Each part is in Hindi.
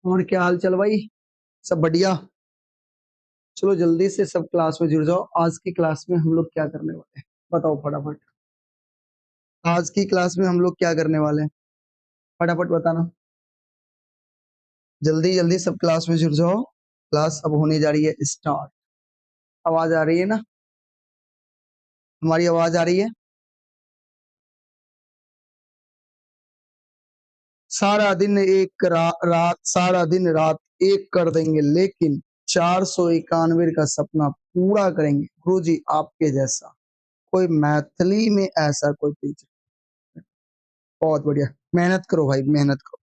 और क्या हाल चाल भाई? सब बढ़िया। चलो जल्दी से सब क्लास में जुड़ जाओ। आज की क्लास में हम लोग क्या करने वाले हैं बताओ फटाफट। आज की क्लास में हम लोग क्या करने वाले हैं फटाफट बताना। जल्दी जल्दी सब क्लास में जुड़ जाओ। क्लास अब होने जा रही है स्टार्ट। आवाज आ रही है ना? हमारी आवाज आ रही है? सारा दिन एक रात सारा दिन रात एक कर देंगे, लेकिन 491 का सपना पूरा करेंगे गुरुजी आपके जैसा। कोई मैथिली में ऐसा कोई टीचर। बहुत बढ़िया। मेहनत करो भाई, मेहनत करो।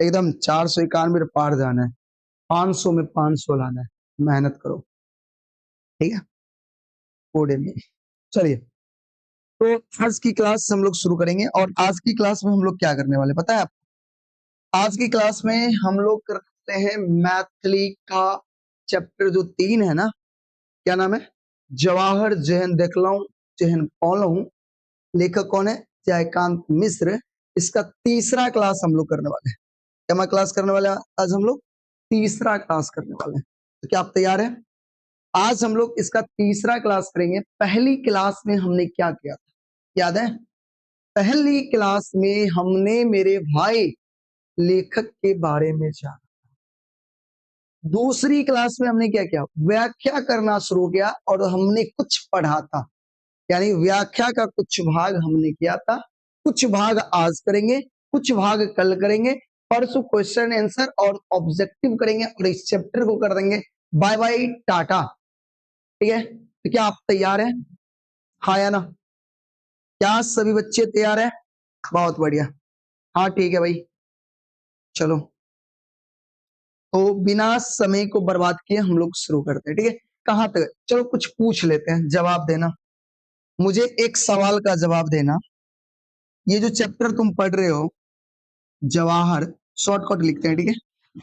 एकदम 491 पार जाना है। 500 में 500 लाना है। मेहनत करो। ठीक है। कोडे में। चलिए, तो आज की क्लास हम लोग शुरू करेंगे। और आज की क्लास में हम लोग क्या करने वाले पता है आपको? आज की क्लास में हम लोग करते हैं मैथिली का चैप्टर जो 3 है ना। क्या नाम है? जवाहर जेहन देखलऊं जेहन पौलऊं। लेखक कौन है? जयकांत मिश्र। इसका तीसरा क्लास हम लोग करने वाले हैं। क्या क्लास करने वाले हैं आज हम लोग? तीसरा क्लास करने वाले हैं। तो क्या आप तैयार हैं? आज हम लोग इसका तीसरा क्लास करेंगे। पहली क्लास में हमने क्या किया था याद है? पहली क्लास में हमने मेरे भाई लेखक के बारे में जाना। दूसरी क्लास में हमने क्या किया? व्याख्या करना शुरू किया और हमने कुछ पढ़ा था। यानी व्याख्या का कुछ भाग हमने किया था। कुछ भाग आज करेंगे, कुछ भाग कल करेंगे। परसों क्वेश्चन आंसर और ऑब्जेक्टिव करेंगे और इस चैप्टर को कर देंगे बाय बाय टाटा। ठीक है, तो क्या आप तैयार हैं? हाँ या ना? क्या सभी बच्चे तैयार हैं? बहुत बढ़िया। हाँ ठीक है भाई। चलो, तो बिना समय को बर्बाद किए हम लोग शुरू करते हैं। ठीक है, कहाँ तक? चलो कुछ पूछ लेते हैं, जवाब देना। मुझे एक सवाल का जवाब देना। ये जो चैप्टर तुम पढ़ रहे हो जवाहर, शॉर्टकट लिखते हैं ठीक है।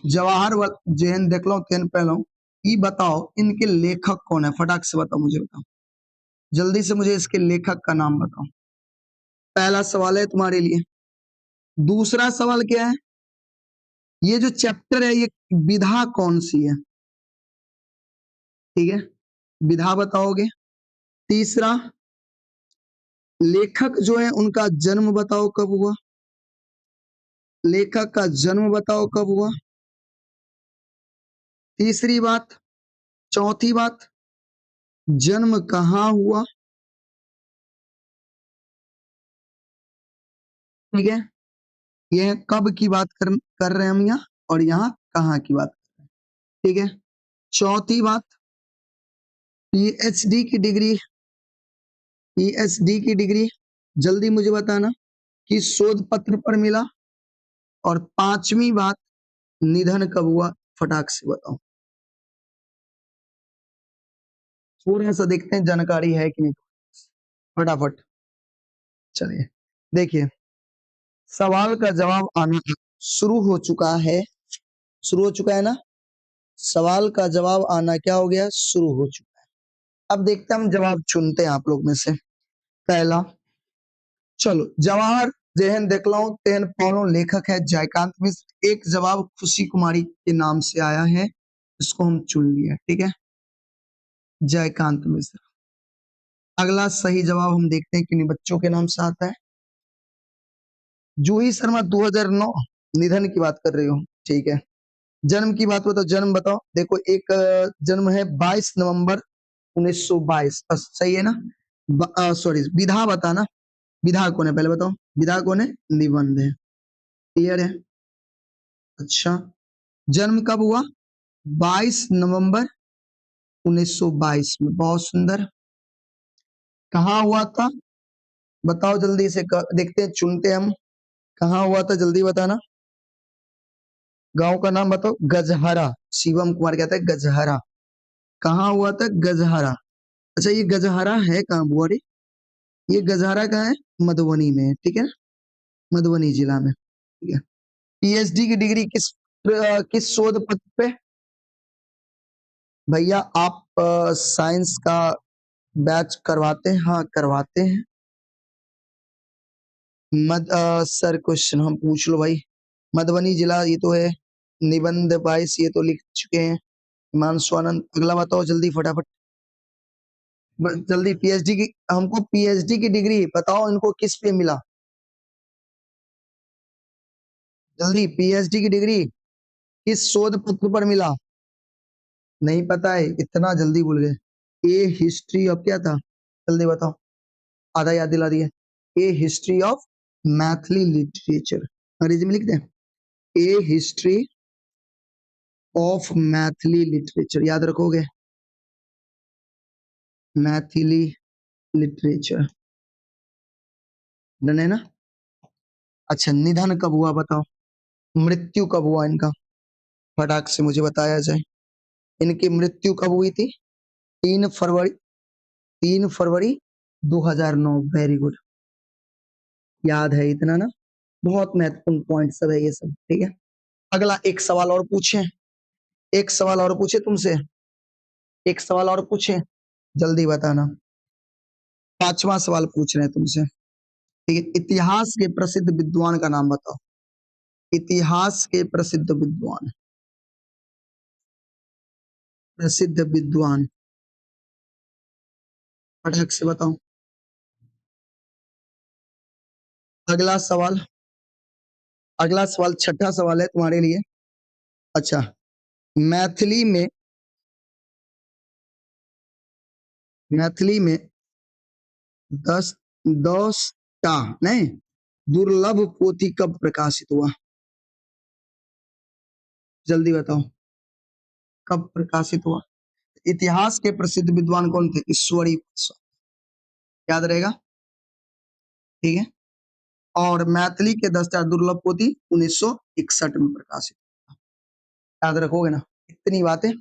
जवाहर जेहन देख लो तेन पहलो। ये बताओ इनके लेखक कौन है? फटाक से बताओ, मुझे बताओ जल्दी से। मुझे इसके लेखक का नाम बताओ। पहला सवाल है तुम्हारे लिए। दूसरा सवाल क्या है? ये जो चैप्टर है ये विधा कौन सी है? ठीक है, विधा बताओगे। तीसरा, लेखक जो है उनका जन्म बताओ कब हुआ। लेखक का जन्म बताओ कब हुआ। तीसरी बात। चौथी बात, जन्म कहाँ हुआ। ठीक है, ये कब की बात कर रहे हैं हम यहाँ, और यहाँ कहाँ की बात कर रहे हैं। ठीक है, चौथी बात, पीएचडी की डिग्री। पीएचडी की डिग्री जल्दी मुझे बताना कि शोध पत्र पर मिला। और पांचवी बात, निधन कब हुआ, फटाक से बताओ। थोड़ा सा देखते हैं जानकारी है कि नहीं, फटाफट। चलिए देखिए, सवाल का जवाब आना शुरू हो चुका है। शुरू हो चुका है ना? सवाल का जवाब आना क्या हो गया? शुरू हो चुका है। अब देखते हैं, हम जवाब चुनते हैं आप लोग में से। पहला, चलो, जवाहर जेहन देखलऊं तेहन पौलऊं लेखक है जयकांत मिश्र। एक जवाब खुशी कुमारी के नाम से आया है, इसको हम चुन लिया। ठीक है, जयकांत मिश्र। अगला सही जवाब हम देखते हैं किन बच्चों के नाम से आता है। जूही शर्मा 2009। निधन की बात कर रही हो? ठीक है। जन्म की बात बताओ, जन्म बताओ। देखो, एक जन्म है 22 नवंबर 1922। सही है ना? सॉरी, विधा बताना। विधा कौन है पहले बताओ। विधा कौन है? निबंध है। क्लियर है? अच्छा, जन्म कब हुआ? 22 नवंबर 1922 में। बहुत सुंदर। कहाँ हुआ था बताओ जल्दी से। देखते हैं, चुनते हैं हम। कहाँ हुआ था जल्दी बताना। गांव का नाम बताओ। गजहरा। शिवम कुमार कहता है गजहरा। कहाँ हुआ था? गजहरा। अच्छा, ये गजहरा है कहाँ बुआ रे? ये गजहरा कहाँ है? मधुबनी में है। ठीक है, मधुबनी जिला में। ठीक है। पीएचडी की डिग्री किस शोध पत्र पे? भैया आप साइंस का बैच करवाते हैं? हाँ करवाते हैं। सर क्वेश्चन हम पूछ लो भाई। मधुबनी जिला ये तो है। निबंध 22 ये तो लिख चुके हैं हिमांशु आनंद। अगला बताओ जल्दी फटाफट, जल्दी। पीएचडी की, हमको पीएचडी की डिग्री बताओ इनको किस पे मिला, जल्दी। पीएचडी की डिग्री किस शोध पत्र पर मिला? नहीं पता है, इतना जल्दी भूल गए। ए हिस्ट्री ऑफ क्या था, जल्दी बताओ, आधा याद दिला दिए। ए हिस्ट्री ऑफ मैथिली लिटरेचर, अंग्रेजी में लिख दें, ए हिस्ट्री ऑफ मैथिली लिटरेचर, याद रखोगे, मैथिली लिटरेचर, डन है ना? अच्छा, निधन कब हुआ बताओ, मृत्यु कब हुआ इनका, फटाक से मुझे बताया जाए। इनकी मृत्यु कब हुई थी? 3 फरवरी, 3 फरवरी 2009। वेरी गुड, याद है इतना ना, बहुत महत्वपूर्ण पॉइंट सब है ये सब, ठीक है। अगला एक सवाल और पूछे, एक सवाल और पूछे तुमसे, एक सवाल और पूछे, जल्दी बताना। 5वां सवाल पूछ रहे हैं तुमसे, ठीक है। इतिहास के प्रसिद्ध विद्वान का नाम बताओ, इतिहास के प्रसिद्ध विद्वान, प्रसिद्ध विद्वान, फटाक से बताओ। अगला सवाल, अगला सवाल छठा सवाल है तुम्हारे लिए। अच्छा, मैथिली में, मैथिली में 10 10टा नहीं, दुर्लभ पोथी कब प्रकाशित हुआ, जल्दी बताओ, कब प्रकाशित हुआ? इतिहास के प्रसिद्ध विद्वान कौन थे? ईश्वरी प्रसाद, याद रहेगा, ठीक है। और मैथिली के 10टा दुर्लभ पोथी 1961 में प्रकाशित, याद रखोगे ना इतनी बातें?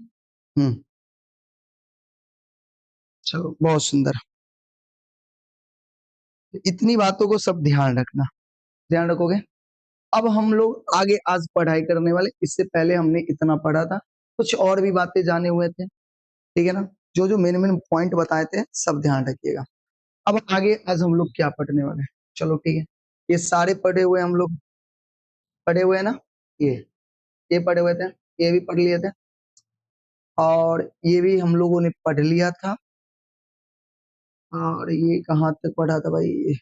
चलो बहुत सुंदर, इतनी बातों को सब ध्यान रखना, ध्यान रखोगे। अब हम लोग आगे आज पढ़ाई करने वाले, इससे पहले हमने इतना पढ़ा था, कुछ और भी बातें जाने हुए थे, ठीक है ना। जो जो मेन मेन पॉइंट बताए थे सब ध्यान रखिएगा। अब आगे आज हम लोग क्या पढ़ने वाले हैं, चलो ठीक है। ये सारे पढ़े हुए हम लोग, पढ़े हुए हैं ना, ये पढ़े हुए थे, ये भी पढ़ लिए थे, और ये भी हम लोगों ने पढ़ लिया था। और ये कहाँ तक पढ़ा था भाई,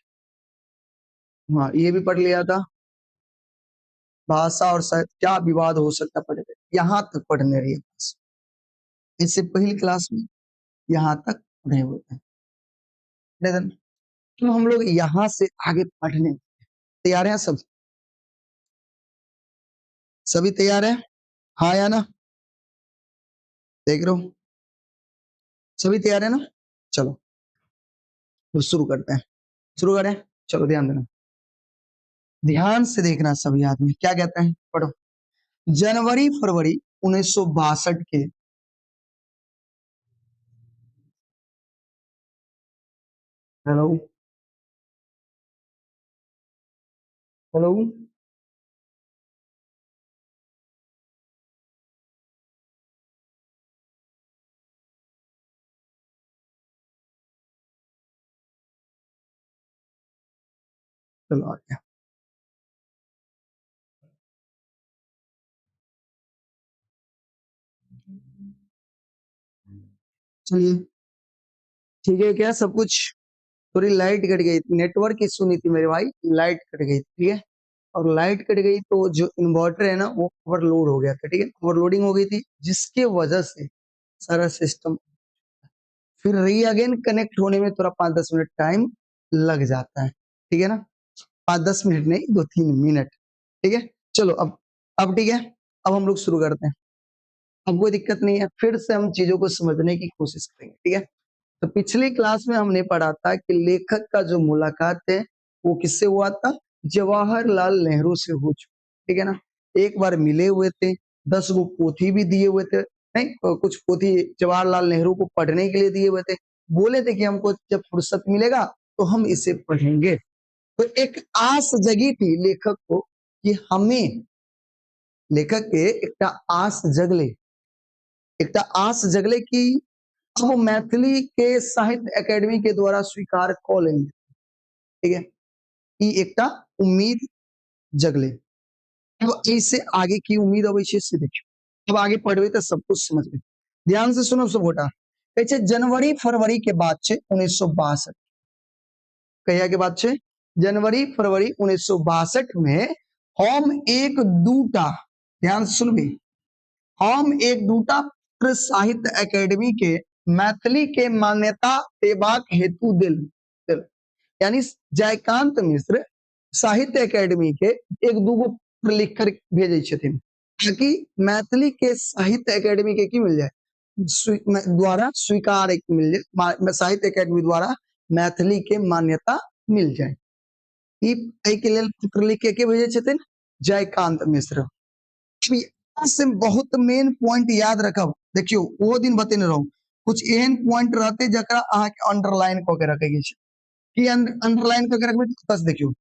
हाँ ये भी पढ़ लिया था। भाषा और शायद क्या विवाद हो सकता है, पढ़े थे, यहाँ तक पढ़ने रही है बस। इससे पहली क्लास में यहाँ तक पढ़े हुए थे, लेकिन तो हम लोग यहाँ से आगे पढ़ने तैयार हैं सब, सभी तैयार हैं, हाँ या ना, देख रहे हो, सभी तैयार है ना? चलो तो शुरू करते हैं, शुरू करें, चलो ध्यान देना, ध्यान से देखना सभी आदमी, क्या कहते हैं, पढ़ो। जनवरी फरवरी 1962 के, हेलो, हेलो, चलो आ गया, चलिए ठीक है, क्या सब कुछ, थोड़ी लाइट कट गई, नेटवर्क इशू नहीं थी मेरे भाई, लाइट कट गई, ठीक है। और लाइट कट गई तो जो इन्वर्टर है ना वो ओवरलोड हो गया था, ठीक है, ओवरलोडिंग हो गई थी, जिसके वजह से सारा सिस्टम फिर री अगेन कनेक्ट होने में थोड़ा 5-10 मिनट टाइम लग जाता है, ठीक है ना, 5-10 मिनट नहीं, 2-3 मिनट, ठीक है। चलो अब ठीक है, अब हम लोग शुरू करते हैं, अब कोई दिक्कत नहीं है, फिर से हम चीजों को समझने की कोशिश करेंगे, ठीक है। तो पिछली क्लास में हमने पढ़ा था कि लेखक का जो मुलाकात है वो किससे हुआ था, जवाहरलाल नेहरू से हो चुका, ठीक है ना। एक बार मिले हुए थे, 10 गो पोथी भी दिए हुए थे, नहीं कुछ पोथी जवाहरलाल नेहरू को पढ़ने के लिए दिए हुए थे, बोले थे कि हमको जब फुर्सत मिलेगा तो हम इसे पढ़ेंगे। तो एक आस जगी थी लेखक को कि हमें, लेखक के एक आस जगले, एक आस जगले कि अब मैथिली के साहित्य एकेडमी के द्वारा स्वीकार क लेंगे, ठीक है, ई एकटा उम्मीद जगले। अब इससे आगे की उम्मीद अब से देखियो, अब आगे पढ़वे तो सब कुछ समझ में। ध्यान से सुनो सब गोटा। कहै जनवरी फरवरी के बाद 1962 कहिया के बाद जनवरी फरवरी 1962 में हम एक दूटा, ध्यान से सुनबी, हम एक दूटा साहित्य अकेडमी के मैथिली के मान्यता देबाक हेतु दिल दिल यानी जयकांत मिश्र साहित्य अकेडमी के एक दूगो पत्र लिख कर भेजे छथिन ताकि मैथिली के साहित्य अकेडमी के की मिल जाए, द्वारा स्वीकार एक मिल जाए, साहित्य अकेडमी द्वारा मैथिली के मान्यता मिल जाए। के लिए पत्र लिख के भेजे छथिन जयकांत मिश्र। से बहुत मेन पॉइंट याद रखब, देखियो वो दिन बतेने रहूं कुछ एहन पॉइंट रहते जकरा अहाँ के अंडरलाइन क के रखे छै कि अंडरलाइन क के रखबे तस देखियो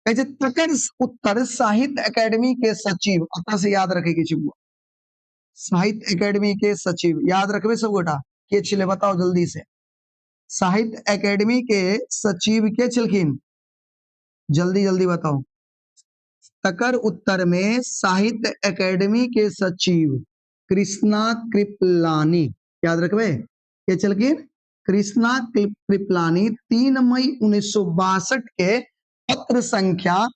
कहै छै तकर उत्तर साहित्य अकेडमी के सचिव, अतः से याद रखे के छै, साहित्य अकेडमी के सचिव याद रखबे सब गोटा के छले बताओ जल्दी से, साहित्य अकेडमी के सचिव के छलखिन, जल्दी जल्दी बताओ। तकर उत्तर में साहित्य अकेडमी के सचिव कृष्णा कृपलानी, याद रखबे के छलखिन कृष्णा कृपलानी 3 मई 1962 के पत्र संख्या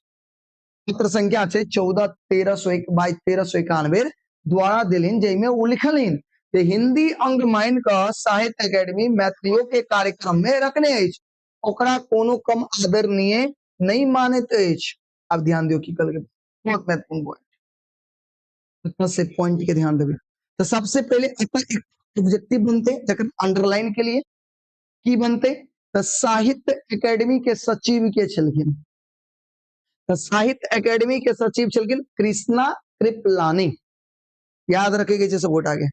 छे 14-1391 द्वारा दिलिन, जैमे वो लिखलिन कि हिंदी अंगमाइन का साहित्य अकेडमी मैथिलियों के कार्यक्रम में रखने अछि, ओकरा कोनो कम आदरणीय नहीं मानत अछि। अब ध्यान दियो की कल के बहुत महत्वपूर्ण पॉइंट, से पॉइंट के ध्यान देबे। तो सबसे पहले एक ऑब्जेक्टिव बनते जकर अंडरलाइन के लिए की बनते, तो साहित्य अकेडमी के सचिव के छलखिन, तो साहित्य अकेडमी के सचिव छलखिन कृष्णा कृपलानी, याद रखेगे सब गोटा के,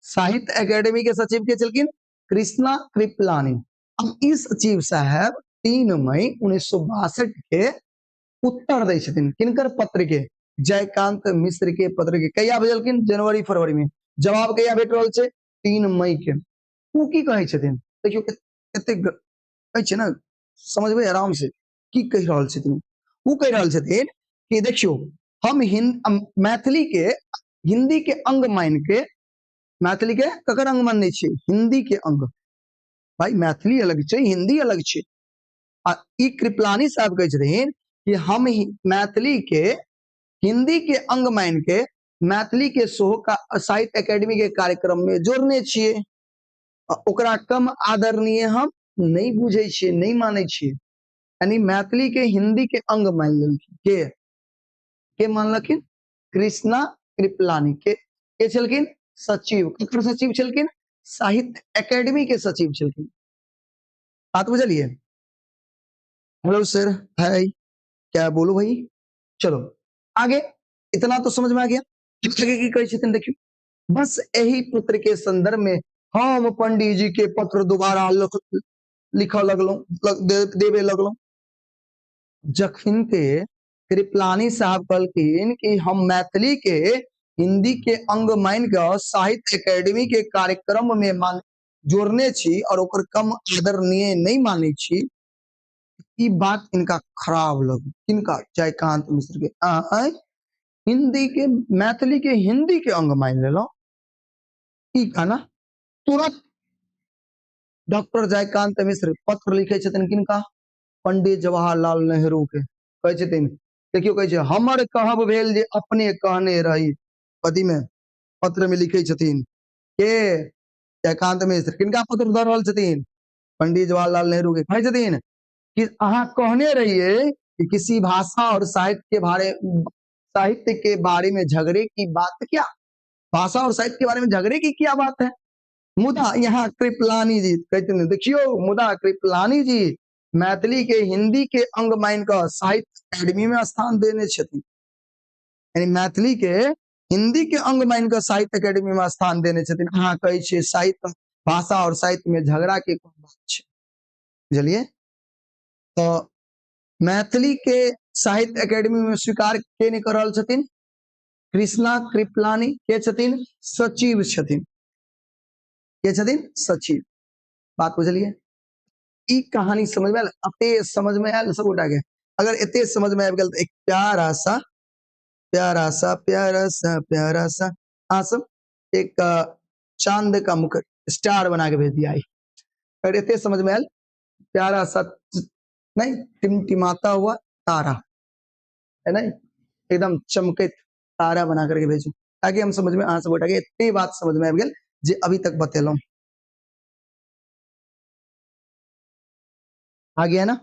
साहित्य अकेडमी के सचिव के छलखिन कृष्णा कृपलानी। अब इस सचिव साहब 3 मई 1962 के उत्तर दै छथिन किनकर पत्र के, जयकांत मिश्र के पत्र के, कहिया भेजलखिन जनवरी फरवरी में, जवाब कहिया भेट रहल छै 3 मई के। वो की कहै छथिन देखियो कते कहै छै ना, समझबे आराम से की कह रहल छथिन। वो कह रहल छथिन कि देखियो हम मैथिली के हिंदी के अंग मान के, मैथिली के ककर अंग मानने छी, हिंदी के अंग, भाई मैथिली अलग छै हिंदी अलग छै। आ ई कृपलानी साहब कह छथिन कि हम मैथिली के हिंदी के अंग मान के मैथिली के सोह का साहित्य अकेडमी के कार्यक्रम में जोड़ने छिए, ओकरा कम आदरणीय हम नहीं बुझे छिए, नहीं माने छिए, यानी मैथिली के हिंदी के अंग मान लेलखिन के मानलखिन कृष्णा कृपलानी के छलखिन सचिव, ककर सचिव छलखिन साहित्य अकेडमी के सचिव छलखिन। बात बुझलिए? हेलो सर, हाय, क्या बोलो भाई, चलो आगे, इतना तो समझ में आ गया। आगे की कहे छथिन देखियो, बस यही पत्र के संदर्भ में हम पंडित जी के पत्र दोबारा लिखा लगलो देवे लगलो, जखिन के कृपलानी साहब कहलखिन कि हम मैथिली के हिंदी के अंग मान के साहित्य अकेडमी के कार्यक्रम में जोड़ने छी और ओकर कम आदरणीय नहीं माने छी, ई बात इनका खराब लग, किनका, जयकांत मिश्र के, हिंदी के मैथिली के हिंदी के अंग मान ले लो, ना तुरंत डॉक्टर जयकांत मिश्र पत्र लिखे छथिन किनका, पंडित जवाहरलाल नेहरू के, कहे छथिन देखियो कहे छै हमर कहब भेल जे अपने कहने रही, पति में पत्र में लिखे छथिन के जयकांत मिश्र, किनका पत्र दे रहल छथिन, पंडित जवाहरलाल नेहरू के, कहे छथिन कि अहाँ कहने रहिए कि किसी भाषा और साहित्य के बारे में झगड़े की बात क्या, भाषा और साहित्य के बारे में झगड़े की क्या बात है, मुदा यहाँ कृपलानी जी कहते हैं देखियो, मुदा कृपलानी जी मैथिली के हिंदी के अंग मान का साहित्य अकेडमी में स्थान देने छथिन, यानी मैथिली के हिंदी के अंग मान का साहित्य अकेडमी में स्थान देने छथिन, अहाँ कहे छे साहित्य भाषा और साहित्य में झगड़ा के कोन बात छे, बुझलिए? तो मैथिली के साहित्य अकेडमी में स्वीकार के नहीं कर रहल छथिन, कृष्णा कृपलानी के छथिन सचिव छथिन, के छथिन सचिव, बात बुझलिए? ई कहानी समझ में आयल, अते समझ में आयल सब उठा के, अगर एते समझ में आबि गेल तो एक प्यारा सा प्यारा सा प्यारा सा प्यारा सा आसम एक चांद का मुकुट स्टार बना के भेज दिया है। और इतने समझ में आयल प्यारा सा नहीं टिमटिमाता हुआ तारा है ना, एकदम चमके तारा बना करके भेजू ताकि हम समझ में आ सको, ताकि इतनी बात समझ में आ गई जे अभी तक बतेलो। आ गया ना,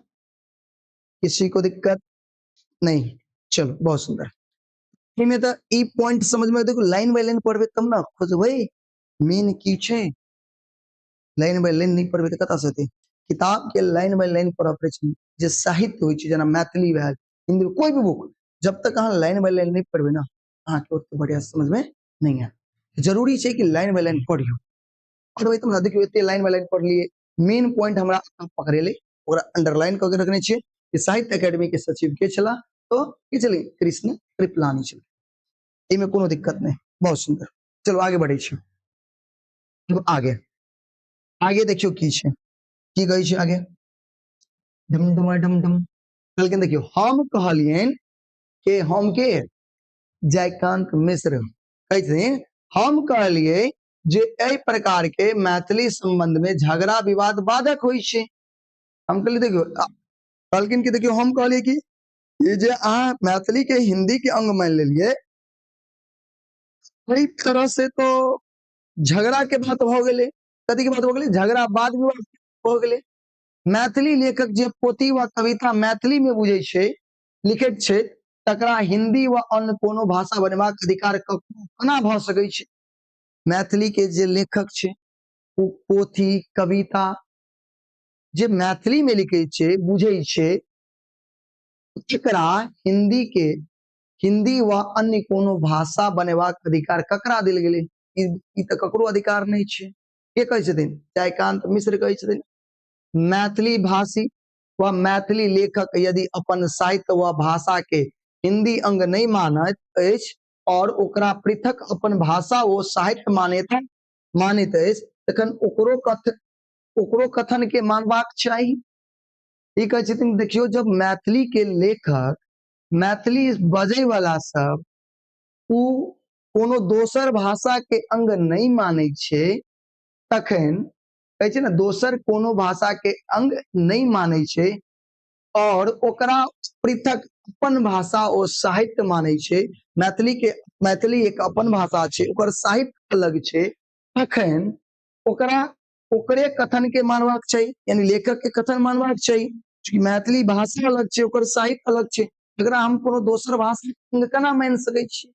किसी को दिक्कत नहीं? चलो बहुत सुंदर। में तो ई पॉइंट समझ में देखो, लाइन बाय लाइन पढ़बे तब ना खोज भाई मेन की छे। लाइन बाय लाइन नहीं पढ़बे तो कता से होते? किताब के लाइन बाय लाइन पढ़ा पड़े छे। जे साहित्य होय छे जना मैथिली भेल हिंदी कोई भी बुक, जब तक अहाँ लाइन बाय लाइन नहीं पढ़बे ना अहाँ के ओते बढ़िया समझ में नहीं है। जरूरी छे कि लाइन बाय लाइन पढ़ियो। और वही तुम ना देखियो एते लाइन बाय लाइन पढ़ लिए, मेन पॉइंट हमरा पकड़े ले ओकरा अंडरलाइन क के रखने छे कि साहित्य एकेडमी के सचिव के छला तो के चली कृष्ण कृपलानी छला। इमे कोनो दिक्कत नहीं, बहुत सुंदर। चलो आगे बढ़े छी। आगे आगे देखियो की छे, की कहे छे आगे ढम ढम ढम ढम। लेकिन देखियो हम कहलियन के हम के जयकांत मिश्र कहते हम कहलिए जे एहि प्रकार के मैथिली संबंध में झगड़ा विवाद बाधक होई छे। हम कहलिए देखियो कहलकिन कि देखियो हम कहलिए कि ये जे अहाँ मैथिली के हिंदी के अंग मान लेलिए कई तरह से तो झगड़ा के बात हो गेले, कथी के बात हो गेले? झगड़ा वाद विवाद हो गेले। मैथिली लेखक जे पोथी व कविता मैथिली में बुझे छे लिखैत छे तकरा हिंदी व अन्य कोनो भाषा बनेबाक अधिकार केना भ सकै छे? मैथिली के जे लेखक छे वो पोथी कविता जे मैथिली में लिखे छे बुझे छे एकरा हिंदी व अन्य कोनो भाषा बनेबाक अधिकार ककरा देल गेले? ई त ककरो अधिकार नहीं छे। के कहे छथिन? जयकांत मिश्र कहे छथिन। मैथिली भाषी व मैथिली लेखक यदि अपन साहित्य व भाषा के हिंदी अंग नहीं मानत अछि और ओकरा पृथक अपन भाषा व साहित्य मानैत अछि तखन ओकरो कथन के मानबाक चाही। ई कहे छथिन देखियो जब मैथिली के लेखक मैथिली बजै वाला सब उ कोनो दोसर भाषा के अंग नहीं माने छे तखन कहे छे ना दोसर कोनो भाषा के अंग नहीं माने छे और ओकरा पृथक अपन भाषा और साहित्य माने छे। मैथिली एक अपन भाषा छे ओकर साहित्य अलग छे तखन ओकरा ओकरे कथन के मानबाक चाहिए, यानी लेखक के कथन मानबाक चाहिए। क्योंकि मैथिली भाषा अलग छे ओकर साहित्य अलग छे, एकरा हम कोनो दोसर भाषा के अंग केना मान सकै छी?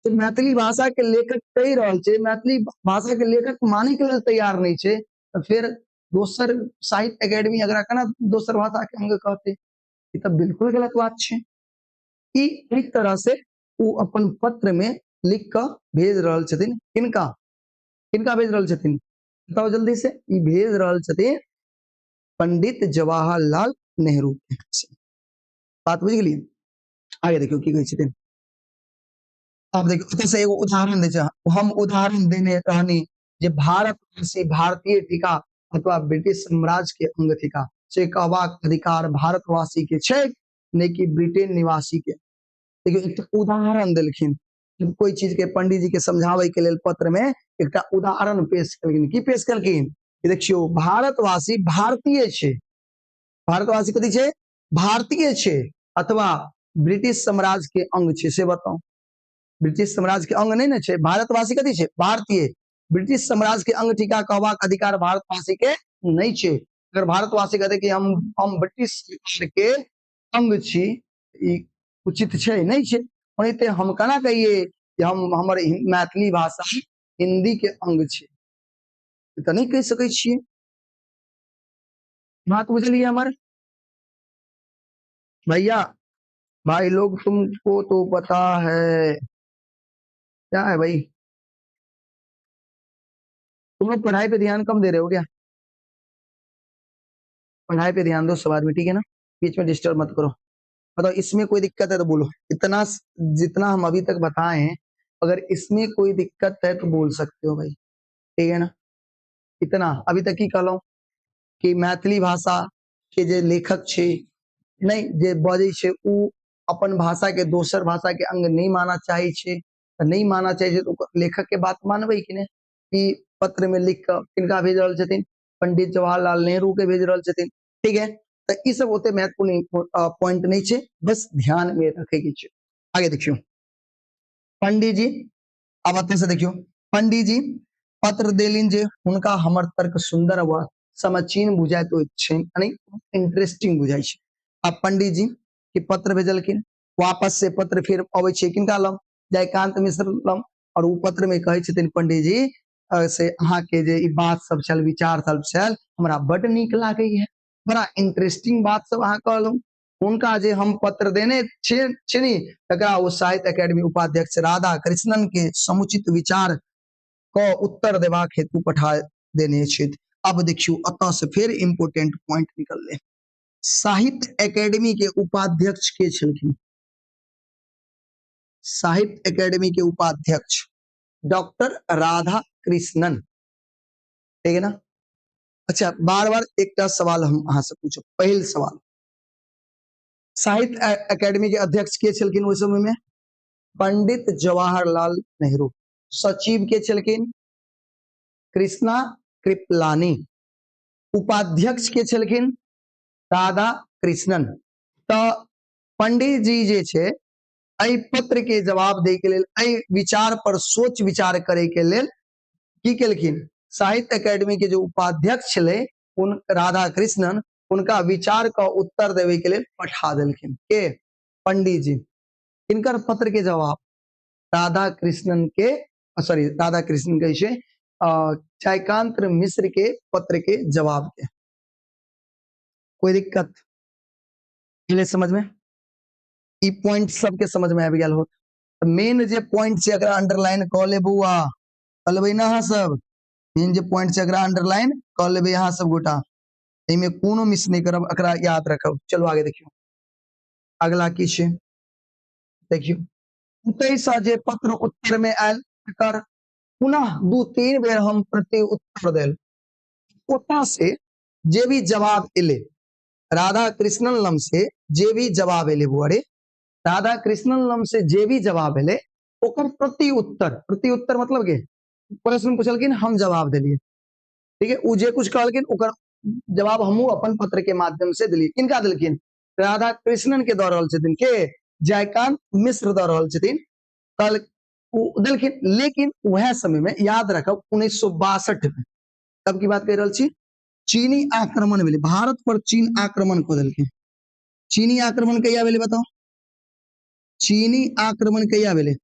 तो मैथिली भाषा के लेखक कह रहल छे मैथिली भाषा के लेखक माने के लिए तैयार नहीं छे तो फिर दोसर साहित्य एकेडमी अगर केना दोसर भाषा के अंग कहते? ये तो बिल्कुल गलत बात छे। ई एक तरह से वो अपन पत्र में लिख कर भेज रहल छथिन किनका किनका भेज रहल छथिन बताओ जल्दी से? ई भेज रहल छथिन पंडित जवाहरलाल नेहरू के। बात बुझ गेलिए? आगे देखियो की कहे छथिन। अब देखियो से एगो उदाहरण दे छे, हम उदाहरण देने रहनी जे भारत से भारतीय टीका अथवा ब्रिटिश साम्राज्य के अंग थिका से कहबाक अधिकार भारतवासी के छे नहीं कि ब्रिटेन निवासी के। देखियो एक उदाहरण देलखिन, कोई चीज के पंडित जी के समझावे के लेल पत्र में एक उदाहरण पेश कलखिन। की पेश कलखिन? देखियो भारतवासी भारतीय छे, भारतवासी कथी छे? भारतीय छे अथवा ब्रिटिश साम्राज्य के अंग छे से बताओ। ब्रिटिश साम्राज्य के अंग नहीं ना छे, भारतवासी कथी छे? भारतीय। ब्रिटिश साम्राज्य के अंग टीका कहबाक अधिकार भारतवासी के नहीं छे। अगर भारतवासी कहते कि हम ब्रिटिश के अंग छी ई उचित छे नहीं छे। ओनाहिते हम केना कहिए कि हमर मैथिली भाषा हिंदी के अंग छे? तो नहीं कह सकै छिए। बात बुझलिए हमर भैया? भाई लोग तुमको तो पता है क्या है भाई, तुम लोग पढ़ाई पे ध्यान कम दे रहे हो क्या? पढ़ाई पे ध्यान दो सब आदमी, ठीक है ना? बीच में डिस्टर्ब मत करो। मतलब इसमें कोई दिक्कत है तो बोलो, इतना जितना हम अभी तक बताए हैं अगर इसमें कोई दिक्कत है तो बोल सकते हो भाई, ठीक है ना? इतना अभी तक ही कहलो कि मैथिली भाषा के जे लेखक छे नहीं जे बजे छे उ अपन भाषा के दोसर भाषा के अंग नहीं माना चाहे छे, तो नहीं माना चाहे तो लेखक के बात मानबे कि नहीं कि पत्र में लिख कर किनका भेज रहल छथिन, पंडित जवाहरलाल नेहरू के भेज रहल छथिन। ठीक है, तो ई सब ओते महत्वपूर्ण पॉइंट नहीं छे, बस ध्यान में रखे के छे। आगे देखियो पंडित जी, अब अते से देखियो पंडित जी पत्र देलिन जे उनका हमर तर्क सुंदर व समचीन बुझाइत होइत छै, यानी इंटरेस्टिंग बुझाइ छै। अब पंडित जी के पत्र भेजलखिन, वापस से पत्र फिर अबै छै किनका लम, जयकांत मिश्र लम, और उ पत्र में कहै छथिन पंडित जी से अहाँ के जे ई बात सब छल, विचार सब छल, हमरा बड नीक लागै है, बड़ा इंटरेस्टिंग बात सब अहाँ कहलहुँ। उनका जे हम पत्र देने छिनी तकरा ओ साहित्य अकेडमी उपाध्यक्ष राधा कृष्णन के समुचित विचार क उत्तर देबाक हेतु पठा देने छथि। अब देखियो अतः से फिर इंपोर्टेंट पॉइंट निकलले, साहित्य अकेडमी के उपाध्यक्ष के छलखिन, साहित्य अकेडमी के उपाध्यक्ष डॉक्टर राधा कृष्णन। ठीक है ना। अच्छा, बार बार एक सवाल हम अहाँ से पूछो, पहल सवाल, साहित्य अकेडमी के अध्यक्ष के छलखिन उस समय में, पंडित जवाहरलाल नेहरू। सचिव के छलखिन कृष्णा कृपलानी। उपाध्यक्ष के छलखिन राधा कृष्णन। तो पंडित जी जे छे एहि पत्र के जवाब दे के लेल, एहि विचार पर सोच विचार करे के लेल की केलखिन, साहित्य अकेडमी के जो उपाध्यक्ष छले उन राधा कृष्णन, उनका विचार का उत्तर देवे के लिए पठा देलखिन के पंडित जी। इनकर पत्र के जवाब राधा कृष्णन के, सॉरी राधा कृष्णन के विषय जयकांत मिश्र के पत्र के जवाब के। कोई दिक्कत पहले समझ में, ई पॉइंट सबके समझ में आ गया हो। मेन जे पॉइंट से अगर अंडरलाइन क ले बउआ, कलबे ना अहाँ सब, मेन जे पॉइंट से अगर अंडरलाइन क लेबे अहाँ सब गोटा, एमे कोनो मिस नहीं करब, अकरा याद रखब। चलो आगे देखियो, अगला की छे देखियो, 23 जे पत्र उत्तर में आयल तकर पुनः 2-3 बेर हम प्रति उत्तर देल, ओता से जे भी जवाब एले, राधा कृष्णन लम से जे भी जवाब एले बुआरे, राधा कृष्णन लम से जे भी जवाब एले ओकर प्रति उत्तर मतलब के प्रश्न पूछलखिन, हम जवाब देलिए। ठीक है, उ जे कुछ कहलखिन ओकर जवाब हमहू अपन पत्र के माध्यम से दिलिए। किनका दिलखिन, राधा कृष्णन के दऽ रहल छथिन के जयकांत मिश्र दऽ रहल छथिन, कल दिलखिन। लेकिन वह समय में याद रखब 1962 में, तब की बात कह रहल छी, चीनी आक्रमण भेलै, भारत पर चीन आक्रमण कऽ देलकै। चीनी आक्रमण कहिया भेलै बताओ, चीनी आक्रमण कहिया भेलै,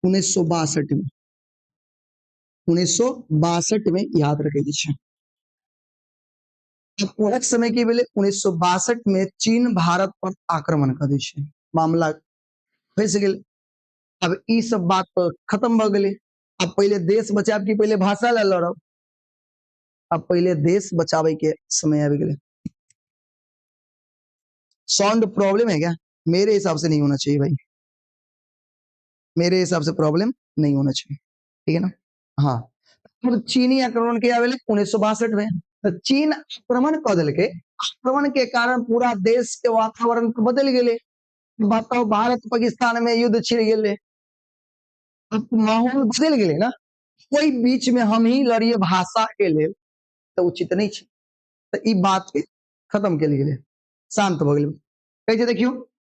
1962 में, 1962 में याद रखे के छै। वह समय की भेलै 1962 में चीन भारत पर आक्रमण कर दै छै, मामला फंस गेल। अब ई सब बात पर खत्म भ गेलै। अब पहले देश बचाव की पहले भाषा ला लड़ब, अब पहले देश बचावे के समय आ गेले। साउंड प्रॉब्लम है क्या, मेरे हिसाब से नहीं होना चाहिए भाई, मेरे हिसाब से प्रॉब्लम नहीं होना चाहिए। ठीक है ना। हाँ, तो चीनी आक्रमण के आवेले 1962 में, तो चीन आक्रमण कर दिलके, आक्रमण के कारण पूरा देश के वातावरण बदल गेले। बताओ, भारत पाकिस्तान में युद्ध छिड़ गेले, अब माहौल बदल गेले ना, कोई बीच में हम ही लड़िए भाषा के लेल तो उचित नहीं छै। तो ई बात के खत्म के लिए शांत भ गेले। कहे छै देखियो,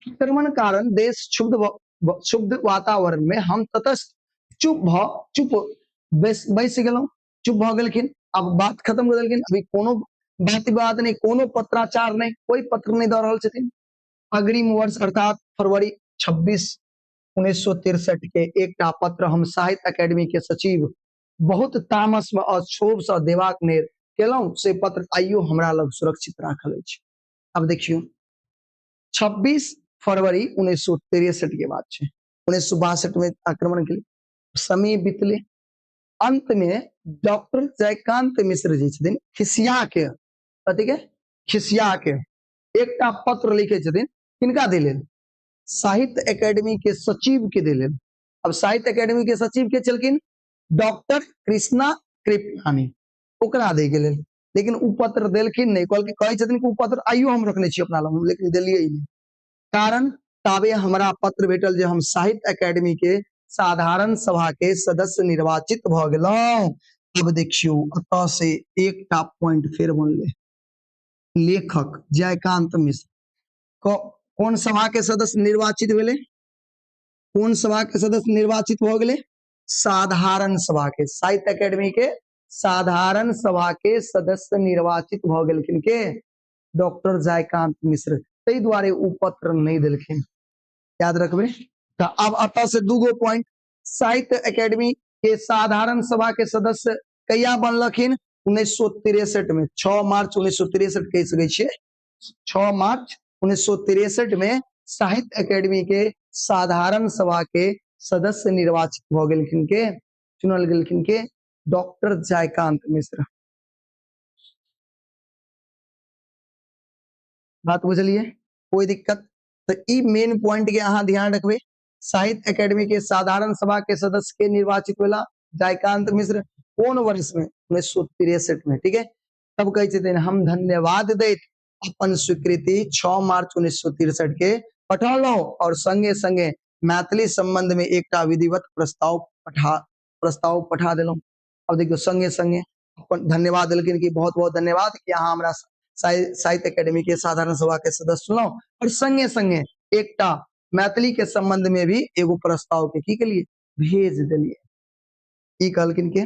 आक्रमण कारण देश क्षुब्ध वातावरण में हम तटस्थ चुप बैस गेलहुं, चुप भ गेलखिन। अब बात खत्म कर देलखिन, अभी कोनो बात नहीं, कोनो पत्राचार नहीं, कोई पत्र नहीं दऽ रहल छथिन। अग्रिम वर्ष अर्थात फरवरी 26 1963 के एकटा पत्र हम साहित्य अकेडमी के सचिव बहुत तामस में अक्षोभ से देबाक ने केलहुं, से पत्र आइयो हमरा लग सुरक्षित राखल अछि। अब देखियो 26 फरवरी 1963 के बात छै, 1962 में आक्रमण के समय बीतले। अंत में डॉक्टर जयकांत मिश्र जी छथिन खिसिया के, कथी के खिसिया के एकटा पत्र लिखे छथिन, किनका दे लेल, साहित्य अकेडमी के सचिव के दे लेल। अब साहित्य अकेडमी के सचिव के छलखिन डॉक्टर कृष्णा कृपलानी, ओकरा दे के लेल। लेकिन उ पत्र देलखिन नहीं, कहै छथिन कि उ पत्र आइयो हम रखने छी अपना लग, लेकिन देलिए ही नहीं। कारण ताबे हमरा पत्र भेटल जे हम साहित्य अकेडमी के साधारण सभा के सदस्य निर्वाचित भ गेलहुं। अब देखियो अतः से एकटा पॉइंट फेर बनले, लेखक जयकांत मिश्र कौन सभा के सदस्य निर्वाचित भेले, कौन सभा के सदस्य निर्वाचित भ गेले, साधारण सभा के, साहित्य अकेडमी के साधारण सभा के सदस्य निर्वाचित भ गेलखिन के डॉक्टर जयकांत मिश्र, तै द्वारे उ पत्र नहीं देलखिन, याद रखबे। तो अब अतः से दूगो पॉइंट, साहित्य अकेडमी के साधारण सभा के सदस्य कहिया बनलखिन, 1963 में, 6 मार्च 1963 कह सकै छियै, 6 मार्च 1963 में साहित्य अकेडमी के साधारण सभा के सदस्य निर्वाचित भ गेलखिन के, चुनल गेलखिन के डॉक्टर जयकांत मिश्र। बात बुझलिए, कोई दिक्कत। तो ई मेन पॉइंट के अहाँ ध्यान रखबे, साहित्य अकेडमी के साधारण सभा के सदस्य के निर्वाचित होला जयकांत मिश्र, कौन वर्ष में, 1963 में, ठीक है। तब कहे छथिन हम धन्यवाद दैत अपन स्वीकृति 6 मार्च 1963 के पठौलहुं और संगे संगे मैथिली संबंध में एकटा विधिवत प्रस्ताव पठा देलहुं। अब देखियो संगे संगे अपन धन्यवाद देलखिन कि बहुत बहुत धन्यवाद कि अहाँ हमरा साहित्य अकेडमी के साधारण सभा के सदस्य चुनलहुं और संगे संगे एकटा मैथिली के संबंध में भी एगो प्रस्ताव के की लिए भेज दिलिए। ई कहलखिन के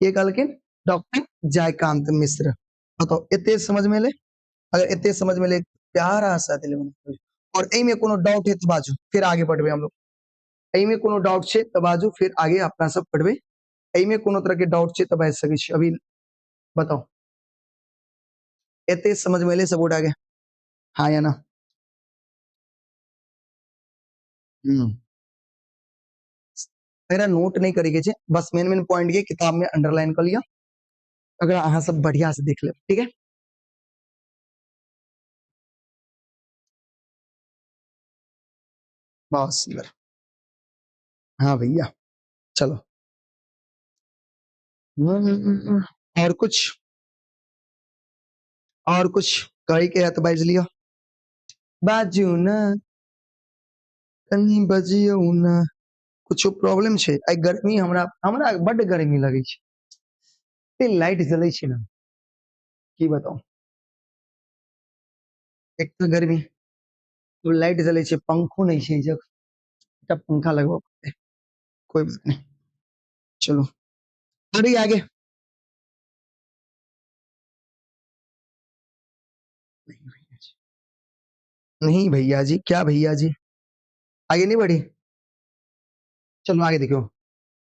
कहलखिन डॉक्टर जयकांत मिश्र। बताओ एते समझ में ले, अगर एते समझ में ले प्यारा सा दिल में, और एई में कोनो डाउट है तो बाजू, फिर आगे बढ़बे हम लोग। एई में कोनो डाउट छे तो बाजू, फिर आगे अपना सब पढ़बे। एई में कोनो तरह के डाउट छे तो बाज सकै छी, अभी बताओ एते समझ में ले सब उड़ा गए, हाँ या ना। मेरा नोट नहीं करेंगे छे, बस मेन मेन पॉइंट के किताब में अंडरलाइन कर लिया, अगर अहाँ सब बढ़िया से देख ले, ठीक है। बहुत सुंदर, हाँ भैया चलो। और कुछ कही के है तो बाज लियो, बाजू ना कहीं बजियो ना। कुछ प्रॉब्लम छे, आई गर्मी हमरा बड़ गर्मी लगे छे, ते लाइट जले छे ना, की बताओ। एक तो गर्मी, तो लाइट जले छे, पंखो नहीं छे, जब तब पंखा लगवा पड़ते, कोई बात नहीं, चलो अभी आगे। नहीं भैया जी, क्या भैया जी, आगे नहीं बढ़ी, चलो आगे देखियो।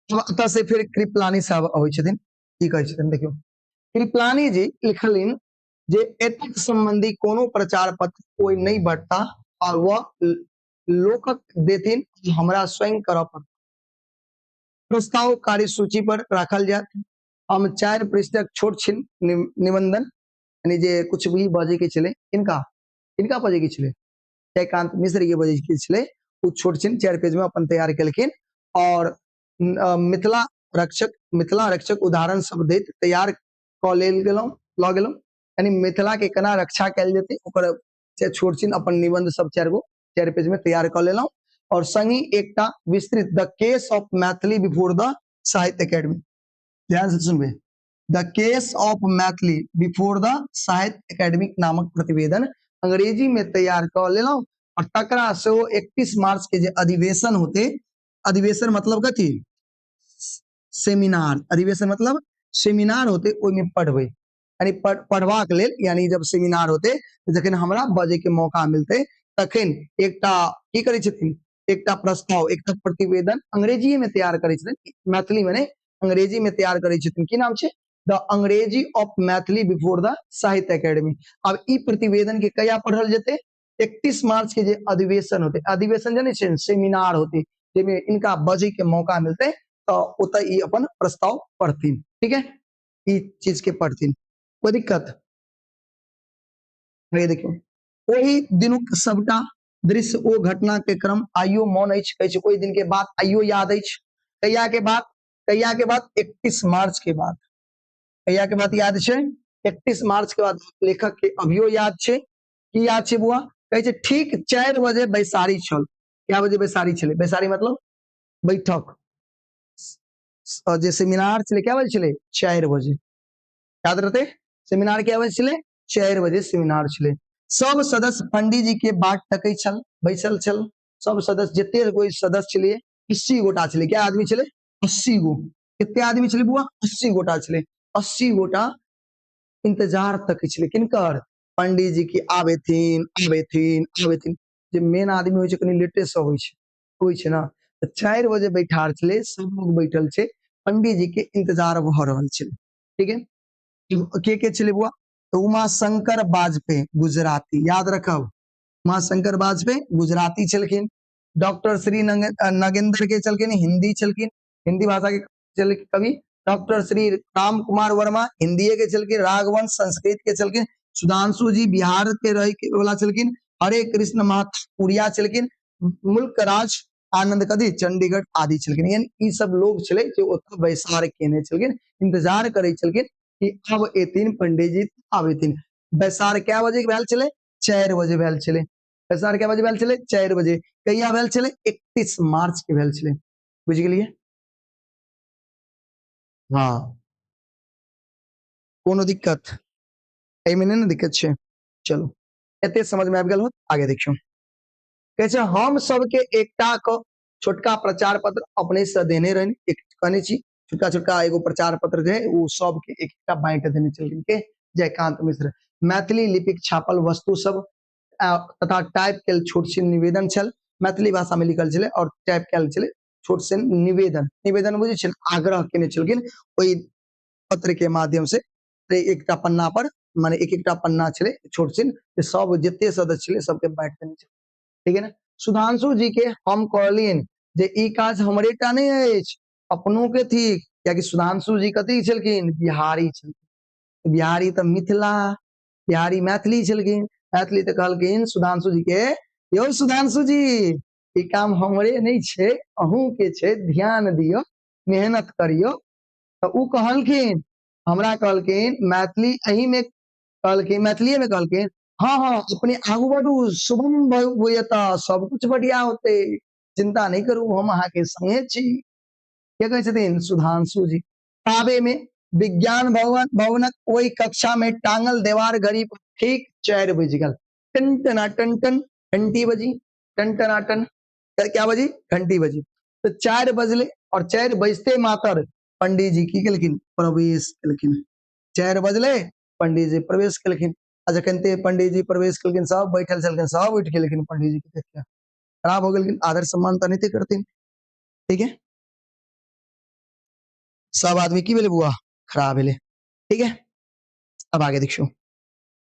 अतः से फिर कृपलानी साहब अबै छथिन, की कहै छथिन देखियो। कृपलानी जी लिखलिन जे एतक संबंधी कोनो प्रचार पत्र कोई नहीं बढ़ता और वह लोकक देथिन, हमरा स्वयं करऽ पड़ता। प्रस्ताव कार्यसूची पर रखल जात, हम 4 पृष्ठक छोट छिन निबंधन, यानी जे कुछ भी बजे के चले, इनका बजे के चले, जयकांत मिश्र के बजे के चले, उ छोट छिन 4 पेज में अपन तैयार केलखिन और मिथिला रक्षक उदाहरण सब देत तैयार क लेल गेलौं, ल गेलौं, यानी मिथिला के केना रक्षा कैल जेतै ओकर से छोट छिन अपन निबंध सब 4 पेज में तैयार क लेलौं और संगी एकटा विस्तृत the case of Maithili before the साहित्य अकेडमी, ध्यान से सुनबे, the case of Maithili before the साहित्य अकेडमी नामक प्रतिवेदन अंग्रेजी में तैयार क लेलौं और तकरा से 31 मार्च के जे अधिवेशन होते, अधिवेशन मतलब कथी, सेमिनार, अधिवेशन मतलब सेमिनार होते, ओइ में पढ़बे, यानी पढ़वाक लेल, यानी जब सेमिनार होते जखन हमरा बजे के मौका मिलते तखन एकटा की करै छथिन, एकटा प्रस्ताव, एकटा प्रतिवेदन अंग्रेजी में तैयार करै छथिन, मैथिली में नहीं, अंग्रेजी में तैयार करै छथिन, की नाम छे, द अंग्रेजी ऑफ मैथिली बिफोर द साहित्य अकेडमी। अब ई प्रतिवेदन के कहिया पढ़ल जेते, 31 मार्च के जे अधिवेशन होते, अधिवेशन जाने छे सेमिनार होते, जेमे इनका बजे के मौका मिलते तो उतै ई अपन प्रस्ताव पढ़थिन, ठीक है, ई चीज के पढ़थिन, कोई दिक्कत। ये देखियो वही दिनुक सबटा दृश्य ओ घटना के क्रम आइयो मौन अछि, कहै छै ओइ दिन के बात आइयो याद अछि, कहिया के बाद, कहिया के बाद 31 मार्च के बाद, कहिया के बाद याद छै, 31 मार्च के बाद लेखक के अभियो याद छै, की याद छै बुआ, कहे छै ठीक 4 बजे बैसारी छल। क्या बजे बैसारी छले? बैसारी मतलब बैठक जे सेमिनार छले क्या बजे छले? 4 बजे। याद रहते सेमिनार क्या बजे छले? 4 बजे सेमिनार छले। सब सदस्य पंडित जी के बाट तकै छल, बैसल छल। सब सदस्य जते कोई सदस्य छलिए 80 गोटा छले। क्या आदमी छले? 80 गो। कितने आदमी छले बुआ? 80 गोटा छले। 80 गोटा इंतजार तक छले किनकर? पंडित जी की आबेथिन आबेथिन आबेथिन। जे मेन आदमी होय छै कनी लेटे से होय छै ना। तो 4 बजे बैठार छले, सब लोग बैठल छै, पंडित जी के इंतजार भ रहल छले। ठीक है, के छले बुआ? तो उमा शंकर वाजपेयी गुजराती, याद रखब। उमा शंकर वाजपेयी गुजराती छलखिन। डॉक्टर श्री नगेंद्र के छलखिन, हिंदी छलखिन, हिंदी भाषा के कवि। डॉक्टर श्री राम कुमार वर्मा हिंदी के छलखिन, राघवंश संस्कृत के छलखिन। सुधांशु जी बिहार के रहे वाला छलखिन। हरे कृष्ण महात्मा उड़िया छलखिन। मुल्क राज आनंद कदी चंडीगढ़ आदि छलखिन। यानी ई सब लोग छले जे ओतऽ बैसार केने छलखिन, इंतजार करे छलखिन कि अब एथिन पंडित जी आबेथिन। बैसार क्या बजे भेल छले? 4 बजे भेल छले। बैसार क्या बजे भेल छले? 4 बजे। कहिया भेल छले? 31 मार्च के भेल छले। बुझ गेलिए? हाँ, कोनो दिक्कत? एहिमे नहीं ना दिक्कत छे। चलो एते समझ में आबि गेल होत, आगे देखियो। कहे छै हम सबके एकटा क छोटका प्रचार पत्र अपने से देने रहनी। एक कहने छी छोटका छोटका एगो प्रचार पत्र जे वो सबके एकटा बांट देने छलखिन के जयकांत मिश्र। मैथिली लिपिक छापल वस्तु सब तथा टाइप कैल छोट छिन निवेदन छल। मैथिली भाषा में लिखल छले और टाइप कैल छले छोट छिन निवेदन। निवेदन बुझे छिन, आग्रह केने छलखिन ओई पत्र के माध्यम से। एकटा पन्ना पर माने एक एकटा पन्ना छले छोट छिन, सब जते सदस्य छले सबके बांट देने छले। ठीक है ना। सुधांशु जी के हम कहलिन जे ई काज हमरेटा नहीं अछि, अपनों के थी। क्या कि सुधांशु जी कथी छलखिन? बिहारी छलखिन। बिहारी तो मिथिला, बिहारी मैथिली छलखिन। मैथिली तो कहलखिन सुधांशु जी के, यौ सुधांशु जी ई काम हमरे नहीं छे, अहूं के छे, ध्यान दियो, मेहनत करियो। तो ऊ कहलखिन, हमरा कहलखिन मैथिली अही में कहलखिन, मैथिली में कहलखिन हाँ हाँ अपने आगू बढ़ू, शुभम भूयता, सब कुछ बढ़िया होते, चिंता नहीं करू, हम अहाँ के संगे छी। के कहे छथिन? सुधांशु जी। ताबे में विज्ञान भवनक ओई कक्षा में टांगल देवार घड़ी पर ठीक 4 बज गल। टन टना टन टन घंटी बजी। टन टना टन क्या बजी? घंटी बजी। तो 4 बजले और 4 बजते मातर पंडित जी की केलखिन? प्रवेश केलखिन। 4 बजले पंडित जी प्रवेश केलखिन। आ जखनते पंडित जी प्रवेश केलखिन, सब बैठल छलखिन, सब उठ गेलखिन पंडित जी के देख के। खराब हो गेलखिन, आदर सम्मान तो नहीं करथिन। ठीक है, सब आदमी की भेले बुआ? खराब भेले। ठीक है, अब आगे देखियो।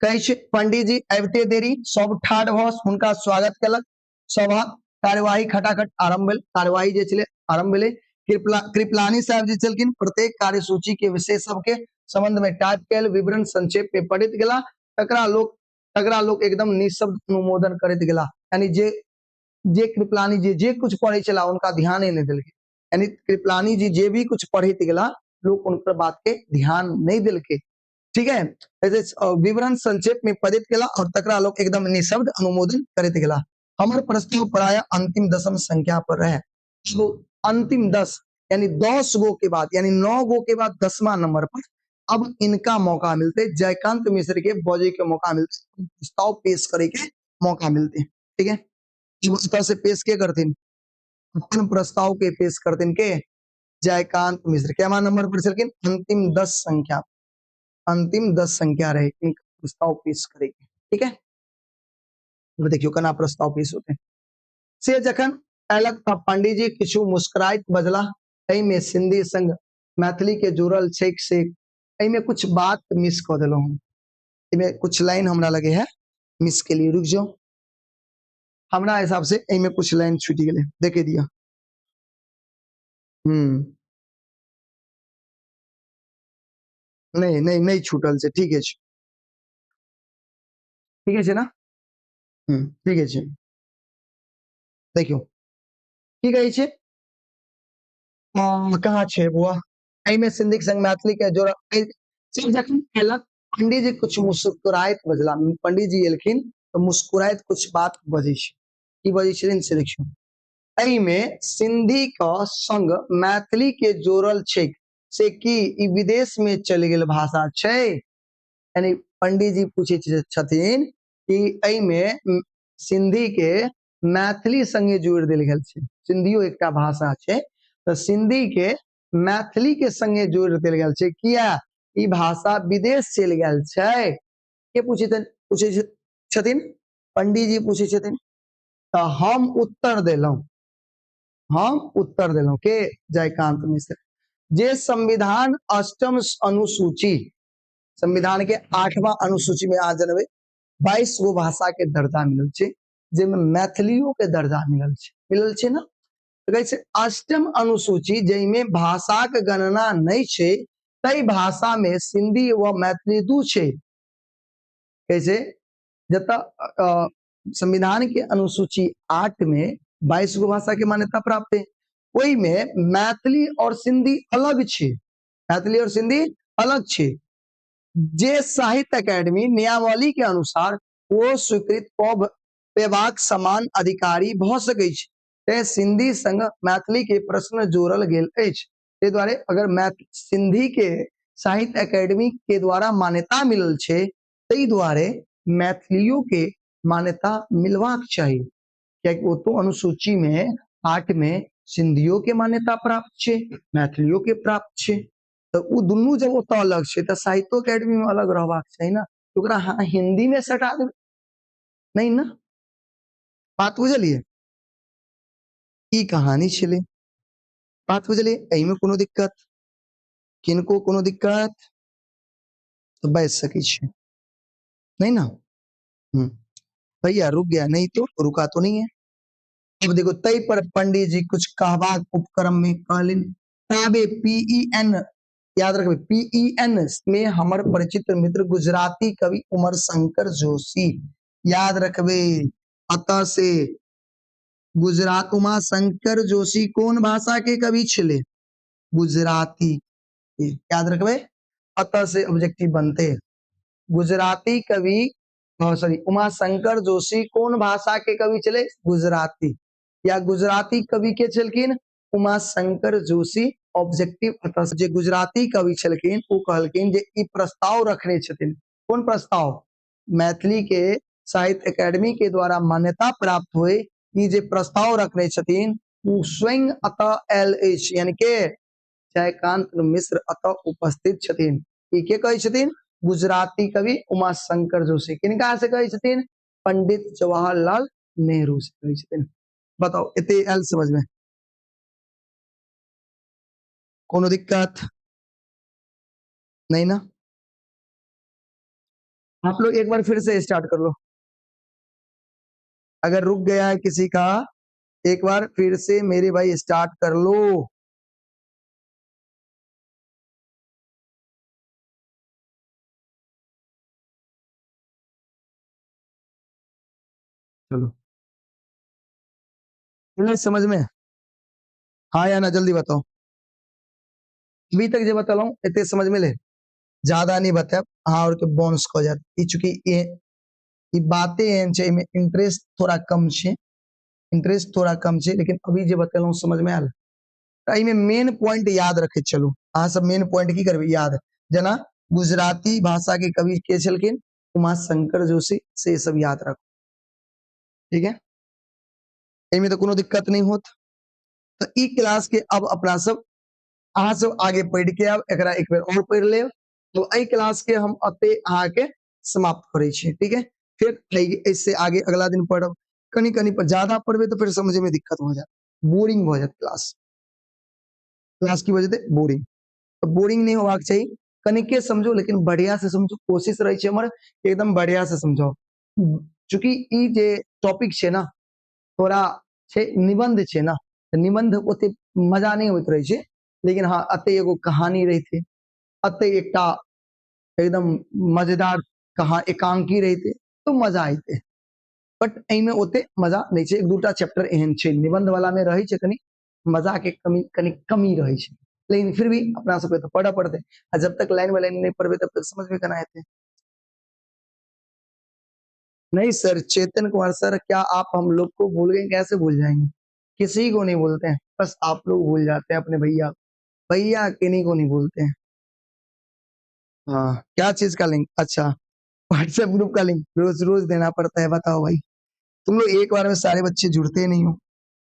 कहै छै पंडित जी अबिते देरी सब ठाढ़ भ हुनका स्वागत केलक। सभा कार्यवाही खटाखट आरंभ भेल। कार्यवाही जे छले आरंभ भेले। कृपलानी साहब जी छलखिन प्रत्येक कार्यसूची के विषय सबके संबंध में टाइप कैल विवरण संक्षेप में पढ़ित गेला। तकरा लोग एकदम निशब्द अनुमोदन करैत गेला। यानी जे कृपलानी जी जे कुछ पढ़े चला उनका ध्यान ही नहीं दिलके। यानी कृपलानी जी जे भी कुछ पढ़ित गेला लोग उन पर बात के ध्यान नहीं दिलके। ठीक है, ऐसे विवरण संक्षेप में पढ़ित गेला और तकरा लोग एकदम निशब्द अनुमोदन करैत गेला। हमर प्रस्ताव प्राय अंतिम 10 संख्या पर रहे। तो अंतिम 10 यानी 10 गो के बाद, यानी 9 गो के बाद 10वां नंबर पर अब इनका मौका मिलते, जयकांत मिश्र के बजे के मौका मिलते, प्रस्ताव पेश करे के मौका मिलते। ठीक है, इस तरह से पेश के करथिन? अपन प्रस्ताव के पेश करथिन के जयकांत मिश्र। क्या नंबर पर चलकिन? अंतिम 10 संख्या, अंतिम 10 संख्या रहे इनका प्रस्ताव पेश करेगी। ठीक है, अब देखियो केना प्रस्ताव पेश होते से जखन अयलक तब पंडित जी किछु मुस्कुराइत बजला, एहि में सिंधी संग मैथिली के जुड़ल छैक से एहि में कुछ बात मिस क देलहुं हम। इमे कुछ लाइन हमरा लगे है मिस के लिए, रुक जाओ। हमरा हिसाब से एहि में कुछ लाइन छूट गेले, देखे दिया। नहीं नहीं नहीं छूटल छै, ठीक है, ठीक है ना। ठीक है, देखियो की कहे छै कहाँ छै बुआ? एहि में सिंधी संग मैथिली के जोड़ जखन अयलक पंडित जी कुछ मुस्कुराइत बजला। पंडित जी एलखिन तो मुस्कुराइत कुछ बात बजै छै, की बजै छथिन से देखियौ। एहि में सिंधी का संग मैथिली के जोड़ल छै से की ई विदेश में चल गेल भाषा छै, यानी पंडित जी पूछे छथिन कि एहि में सिंधी के मैथिली संगे जोड़ देल गेल छै, सिंधियो एकटा भाषा छै तो सिंधी के मैथिली के संगे जोड़ देल गेल छै, किया ई भाषा विदेश चल गेल छै, के पूछे छथिन पंडित जी पूछे छथिन तो हम उत्तर देलौं, हम उत्तर देलौं के जयकांत मिश्र, जे संविधान अष्टम अनुसूची, संविधान के 8वां अनुसूची में आ जनबे 22 गो भाषा के दर्जा मिलल छै, जेमे मैथिलियों के दर्जा मिलल छै ना, तो कहै छै अष्टम अनुसूची जैमे भाषा के गणना नहीं छै, तई भाषा में सिंधी व मैथिली दू छै, कैसे जता संविधान के अनुसूची 8 में 22 गो भाषा के मान्यता प्राप्त है, ओई में मैथिली और सिंधी अलग छे, मैथिली और सिंधी अलग छे, जे साहित्य अकादमी नियमावली के अनुसार वो स्वीकृत पेबाक समान अधिकारी भ सकै छै, ते सिंधी संग मैथिली के प्रश्न जोड़ल गेल अछि, ते द्वारे अगर सिंधी के साहित्य अकादमी के द्वारा मान्यता मिलल छै, तई द्वारे मैथिलियों के मान्यता मिलवाक चाहिए, क्या वो तो अनुसूची में 8 में सिंधियों के मान्यता प्राप्त छे, मैथिलियों के प्राप्त छे, तो उ दुनू जब ओत अलग छे तो साहित्य अकादमी में अलग रहबाक चाहिए ना, तो ओकरा हिंदी में सटा देबै नहीं ना, बात बुझलिए, ई कहानी छले, बात बुझलिए, एहि में कोनो दिक्कत, किनको कोनो दिक्कत तो बैठ सकै छे, नहीं ना, भैया रुक गया, नहीं तो रुका तो नहीं है। अब देखो तई पर पंडित जी कुछ कहबाक उपक्रम में कहलिन, ताबे PEN याद रखबे, PEN में हमर परिचित मित्र गुजराती कवि उमर शंकर जोशी, याद रखबे, अतः से गुजरात उमा शंकर जोशी कौन भाषा के कवि छले, गुजराती, याद रखबे, अतः से ऑब्जेक्टिव बनते, गुजराती कवि सॉरी उमा शंकर जोशी कौन भाषा के कवि चले, गुजराती, या गुजराती कवि के छलकिन उमा शंकर जोशी, ऑब्जेक्टिव अतः जे गुजराती कवि छलकिन वो कहलकिन जे ई प्रस्ताव रखने छथिन, कौन प्रस्ताव, मैथिली के साहित्य अकादमी के द्वारा मान्यता प्राप्त हुए, ई जे प्रस्ताव रखने छथिन वो स्वयं अतः LH यानी के जयकांत मिश्र अतः उपस्थित छथिन, ई के कहै छथिन, गुजराती कवि उमा शंकर जोशी, किनका से कहै छथिन, पंडित जवाहरलाल नेहरू से कहै छथिन, बताओ इतने एल समझ में, कोनो दिक्कत नहीं ना, आप लोग एक बार फिर से स्टार्ट कर लो, अगर रुक गया है किसी का एक बार फिर से मेरे भाई स्टार्ट कर लो, चलो समझ में, हाँ या ना जल्दी बताओ, अभी तक जो बता हूँ इतने समझ में ले, ज्यादा नहीं बताया, हाँ और के बोनस को जाती, चूंकि ये बातें हैं चाहिए में इंटरेस्ट थोड़ा कम छे, इंटरेस्ट थोड़ा कम छे, लेकिन अभी जो बता हूँ समझ में आल, तो में मेन पॉइंट याद रखे चलो, अहाँ सब मेन पॉइंट की करबे याद, जना गुजराती भाषा के कवि के छलकिन उमा शंकर जोशी, से सब याद रखो, ठीक है, इनमें तो कोनो दिक्कत नहीं होत, तो ई क्लास के अब अपना सब अहाँ सब आगे पढ़ के अब एकरा एक बार और पढ़ ले, तो आई क्लास के हम अते अहाँ के समाप्त करे छी, ठीक है, फिर इससे आगे अगला दिन पढ़ब, कनी कनी पर ज्यादा पढ़बे तो फिर समझे में दिक्कत हो जाए, बोरिंग हो जाए क्लास, क्लास की वजह से बोरिंग, तो बोरिंग नहीं होगा चाहिए, कनिके समझो लेकिन बढ़िया से समझो, कोशिश रही है हमर एकदम बढ़िया से समझो, चूंकि ई जे टॉपिक छे ना थोड़ा छे निबंध छे ना, निबंध ओते मजा नहीं होत रही छे, लेकिन हाँ अते एगो कहानी रही थे, अते एकटा एकदम मजेदार कहा एकांकी रही थे तो मजा आते, बट एमे ओते मजा नहीं छे, एक दूटा चैप्टर एहन छे निबंध वाला में रही छे कनी मजा के कमी रही छे, लेकिन फिर भी अपना सबके तो पढ़ा पड़ते, जब तक लाइन बाय लाइन नहीं पढ़बे तब तक समझ में केना एते, नहीं सर, चेतन कुमार सर, क्या आप हम लोग को भूल गए? कैसे भूल जाएंगे? किसी को नहीं भूलते हैं, बस आप लोग भूल जाते हैं अपने भैया। भैया किन्हीं को नहीं भूलते हैं। हाँ, क्या चीज का लिंक? अच्छा, व्हाट्सएप ग्रुप का लिंक रोज रोज देना पड़ता है, बताओ भाई। तुम लोग एक बार में सारे बच्चे जुड़ते नहीं हो।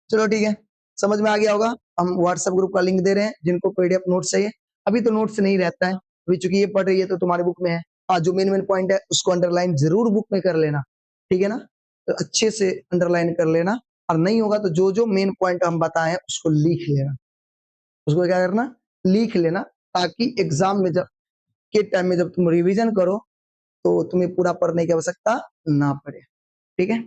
चलो ठीक है, समझ में आ गया होगा। हम व्हाट्सएप ग्रुप का लिंक दे रहे हैं, जिनको पीडीएफ नोट्स चाहिए। अभी तो नोट्स नहीं रहता है, अभी चूंकि ये पढ़ रही है तो तुम्हारी बुक में है। हाँ, जो मेन मेन पॉइंट है उसको अंडरलाइन जरूर बुक में कर लेना, ठीक है ना? तो अच्छे से अंडरलाइन कर लेना। और नहीं होगा तो जो जो मेन पॉइंट हम बताए हैं उसको लिख लेना। उसको क्या करना? लिख लेना, ताकि एग्जाम में जब के टाइम में जब तुम रिवीजन करो तो तुम्हें पूरा पढ़ने की आवश्यकता ना पड़े। ठीक है?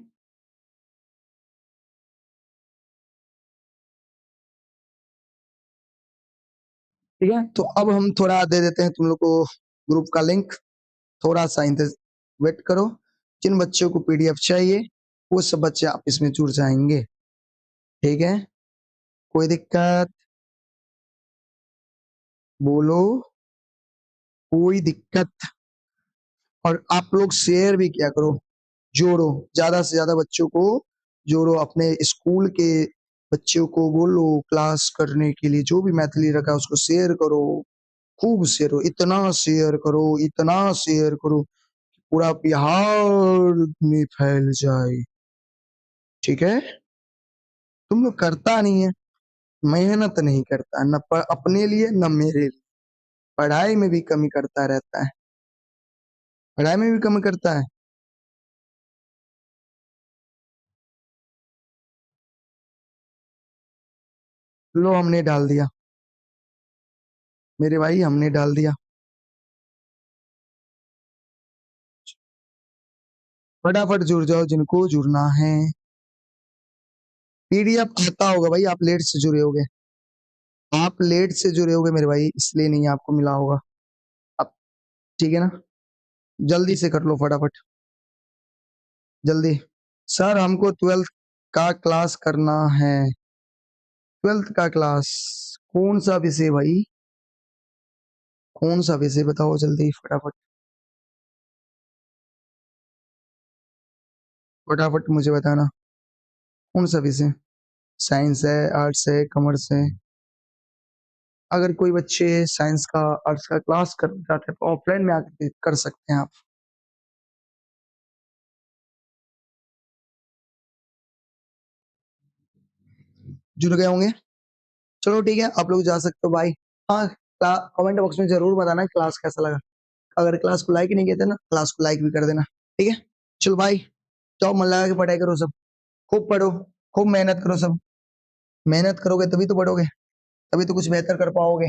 ठीक है, तो अब हम थोड़ा दे देते हैं तुम लोग को ग्रुप का लिंक। थोड़ा सा इंतज वेट करो। जिन बच्चों को पीडीएफ चाहिए वो सब बच्चे आप इसमें जुड़ जाएंगे। ठीक है, कोई दिक्कत? बोलो, कोई दिक्कत? और आप लोग शेयर भी क्या करो, जोड़ो, ज्यादा से ज्यादा बच्चों को जोड़ो। अपने स्कूल के बच्चों को बोलो क्लास करने के लिए, जो भी मैथिली रखा है उसको शेयर करो। खूब शेयर करो, इतना शेयर करो, इतना शेयर करो, पूरा बिहार में फैल जाए। ठीक है? तुम लोग करता नहीं है, मेहनत नहीं करता, न अपने लिए न मेरे लिए। पढ़ाई में भी कमी करता रहता है, पढ़ाई में भी कमी करता है। लो, हमने डाल दिया मेरे भाई, हमने डाल दिया। फटाफट जुड़ जाओ जिनको जुड़ना है। पीडीएफ आता होगा भाई, आप लेट से जुड़े होगे। आप लेट से जुड़े होगे मेरे भाई, इसलिए नहीं आपको मिला होगा। अब ठीक है ना? जल्दी से कर लो फटाफट, जल्दी। सर, हमको ट्वेल्थ का क्लास करना है। ट्वेल्थ का क्लास? कौन सा विषय भाई? कौन सा विषय बताओ जल्दी फटाफट। फटाफट मुझे बताना, कौन सा विषय? साइंस है, आर्ट्स है, कॉमर्स है? अगर कोई बच्चे साइंस का, आर्ट्स का क्लास करना चाहते हैं तो ऑफलाइन में आकर कर सकते हैं आप। जुड़ गए होंगे? चलो ठीक है, आप लोग जा सकते हो भाई। हाँ, कमेंट बॉक्स में जरूर बताना क्लास कैसा लगा। अगर क्लास को लाइक नहीं किया था ना, क्लास को लाइक भी कर देना। ठीक है? चलो भाई, जाओ मन लगा के पढ़ाई करो सब। खूब पढ़ो, खूब मेहनत करो सब। मेहनत करोगे तभी तो पढ़ोगे, तभी तो कुछ बेहतर कर पाओगे।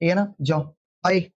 ठीक है ना? जाओ, बाय।